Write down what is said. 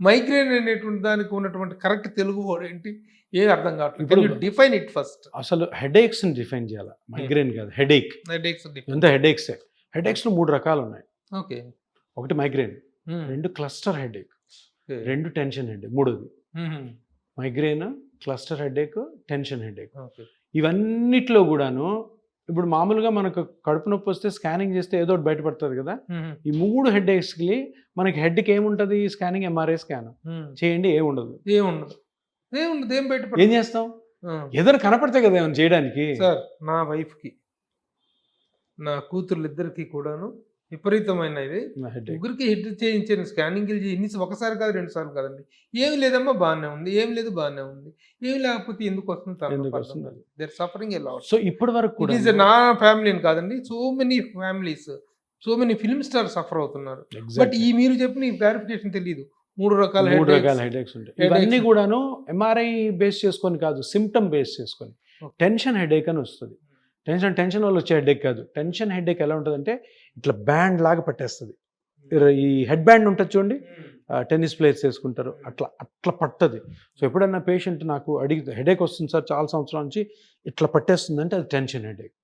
Migraine అనేటువంటి దానికి ఉన్నటువంటి కరెక్ట్ తెలుగు వర్డ్ ఏంటి? ఏమి అర్థం కావట్లేదు. ఇప్పుడు డిఫైన్ ఇట్ ఫస్ట్. అసలు హెడేక్స్ని డిఫైన్ చేయాలి. మైగ్రేన్ కాదు, హెడేక్. ఎంత హెడేక్సే. హెడేక్స్లో 3 రకాలు ఉన్నాయి. ఓకే. ఒకటి migraine, 2 cluster headache, 2 tension headache. 3ది migraine, cluster headache, tension headache. ఇవన్నిట్లో కూడాను ఇప్పుడు మామూలుగా మనకు కడుపు నొప్పి వస్తే స్కానింగ్ చేస్తే ఏదో ఒకటి బయటపడుతుంది కదా. ఈ 3 హెడేక్స్కి మనకి హెడ్కి ఏముంటుంది? స్కానింగ్, ఎంఆర్ఐ స్కాన్ చేయండి, ఏముండదు. ఏం చేస్తాం? ఏదైనా కనపడితే కదా ఏమైనా చేయడానికి. సార్, నా వైఫ్కి, నా కూతుర్లు ఇద్దరికి కూడాను విపరీతమైన ఇది ముగ్గురికి హెడ్ చేయించాను. స్కానింగ్ ఒకసారి కాదు, 2 సార్లు కాదండి. ఏమి లేదమ్మా, బాగానే ఉంది. ఏం లేదు, బాగానే ఉంది. ఏమి లేకపోతే ఎందుకు వస్తుంది? సఫరింగ్ ఎలా? సో ఇప్పటి వరకు నా ఫ్యామిలీని కాదండి, so many families, so many film star suffer అవుతున్నారు. బట్ ఈ మీరు చెప్పిన ఈ క్లారిఫికేషన్ తెలియదు. 3 రకాల హెడేక్స్ ఉంటాయి. ఇవన్నీ కూడాను ఎంఆర్ఐ బేస్ చేసుకొని కాదు, సిమ్టమ్ బేస్ చేసుకొని. టెన్షన్ హెడేక్ అని వస్తుంది. టెన్షన్ వల్ల వచ్చే హెడేక్ కాదు. టెన్షన్ హెడేక్ ఎలా ఉంటుందంటే ఇట్లా బ్యాండ్ లాగా పట్టేస్తుంది. ఈ హెడ్ బ్యాండ్ ఉంటుంది చూడండి, టెన్నిస్ ప్లేయర్స్ వేసుకుంటారు, అట్లా పట్టది. సో ఎప్పుడన్నా పేషెంట్ నాకు అడిగితే హెడేక్ వస్తుంది సార్ చాలా సంవత్సరాల నుంచి, ఇట్లా పట్టేస్తుందంటే అది టెన్షన్ హెడేక్.